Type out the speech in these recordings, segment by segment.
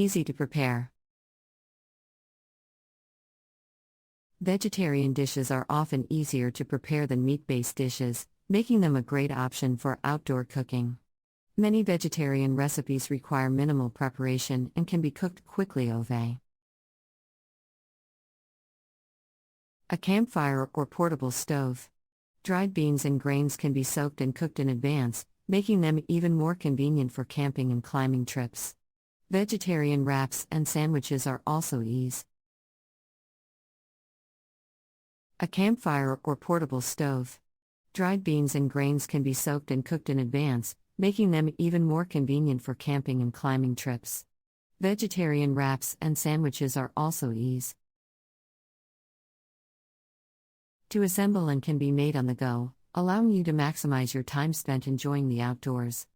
Easy to prepare. Vegetarian dishes are often easier to prepare than meat-based dishes, making them a great option for outdoor cooking. Many vegetarian recipes require minimal preparation and can be cooked quickly over a campfire or portable stove. Dried beans and grains can be soaked and cooked in advance, making them even more convenient for camping and climbing trips. Vegetarian wraps and sandwiches are also easy. A campfire or portable stove. Dried beans and grains can be soaked and cooked in advance, making them even more convenient for camping and climbing trips. Vegetarian wraps and sandwiches are also easy to assemble and can be made on the go, allowing you to maximize your time spent enjoying the outdoors.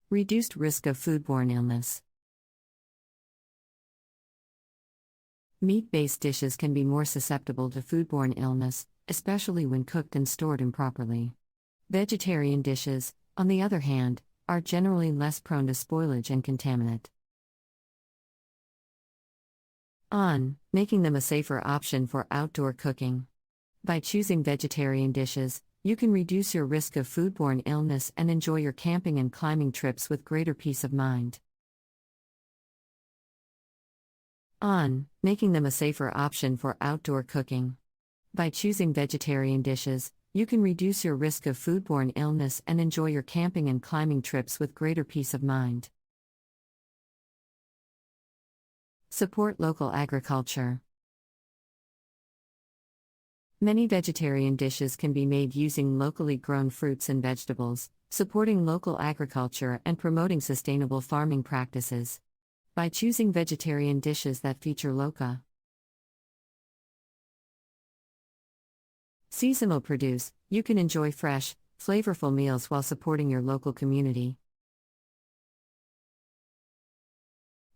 Reduced risk of foodborne illness. Meat-based dishes can be more susceptible to foodborne illness, especially when cooked and stored improperly. Vegetarian dishes, on the other hand, are generally less prone to spoilage and contaminant. Making them a safer option for outdoor cooking. By choosing vegetarian dishes, you can reduce your risk of foodborne illness and enjoy your camping and climbing trips with greater peace of mind. Making them a safer option for outdoor cooking. By choosing vegetarian dishes, you can reduce your risk of foodborne illness and enjoy your camping and climbing trips with greater peace of mind. Support local agriculture. Many vegetarian dishes can be made using locally grown fruits and vegetables, supporting local agriculture and promoting sustainable farming practices. By choosing vegetarian dishes that feature local seasonal produce, you can enjoy fresh, flavorful meals while supporting your local community.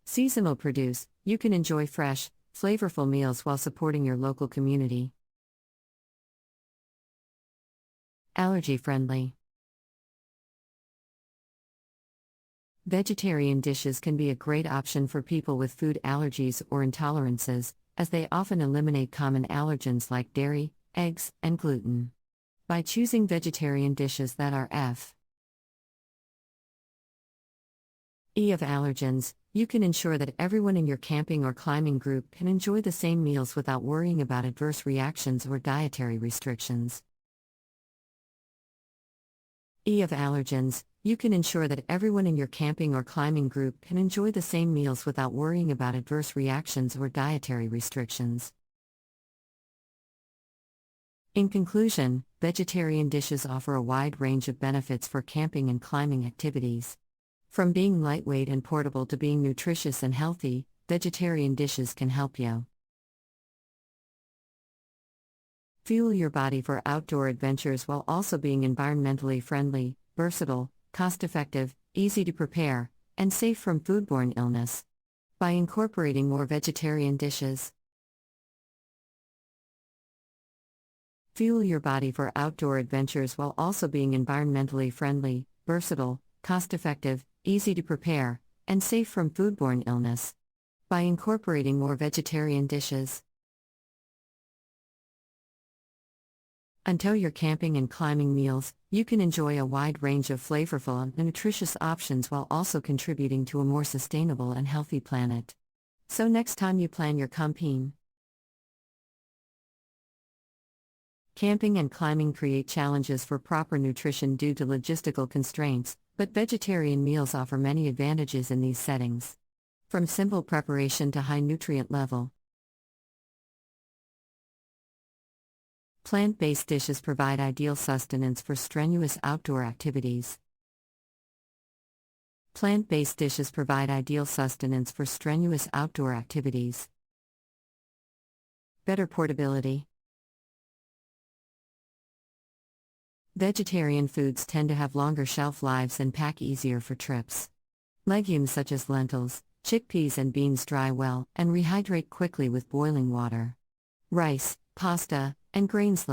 Seasonal produce, you can enjoy fresh, flavorful meals while supporting your local community. Allergy-friendly. Vegetarian dishes can be a great option for people with food allergies or intolerances, as they often eliminate common allergens like dairy, eggs, and gluten. By choosing vegetarian dishes that are free of allergens, you can ensure that everyone in your camping or climbing group can enjoy the same meals without worrying about adverse reactions or dietary restrictions. Of allergens, you can ensure that everyone in your camping or climbing group can enjoy the same meals without worrying about adverse reactions or dietary restrictions. In conclusion, vegetarian dishes offer a wide range of benefits for camping and climbing activities. From being lightweight and portable to being nutritious and healthy, vegetarian dishes can help you fuel your body for outdoor adventures while also being environmentally friendly, versatile, cost-effective, easy to prepare, and safe from foodborne illness. By incorporating more vegetarian dishes, fuel your body for outdoor adventures while also being environmentally friendly, versatile, cost-effective, easy to prepare, and safe from foodborne illness. By incorporating more vegetarian dishes into your camping and climbing meals, you can enjoy a wide range of flavorful and nutritious options while also contributing to a more sustainable and healthy planet. So next time you plan your camping and climbing, create challenges for proper nutrition due to logistical constraints, but vegetarian meals offer many advantages in these settings. From simple preparation to high nutrient level, plant-based dishes provide ideal sustenance for strenuous outdoor activities. Plant-based dishes provide ideal sustenance for strenuous outdoor activities. Better portability. Vegetarian foods tend to have longer shelf lives and pack easier for trips. Legumes such as lentils, chickpeas and beans dry well and rehydrate quickly with boiling water. Rice, pasta, and grains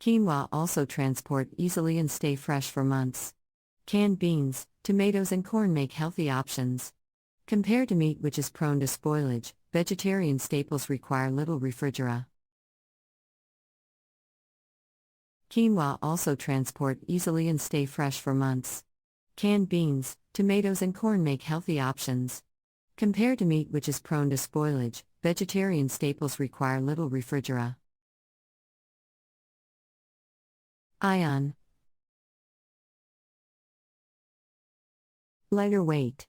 Quinoa also transport easily and stay fresh for months. Canned beans, tomatoes, and corn make healthy options. Compared to meat, which is prone to spoilage, vegetarian staples require little refrigera. Quinoa also transport easily and stay fresh for months. Canned beans, tomatoes, and corn make healthy options. Compared to meat, which is prone to spoilage, vegetarian staples require little refrigera. Ion. Lighter weight.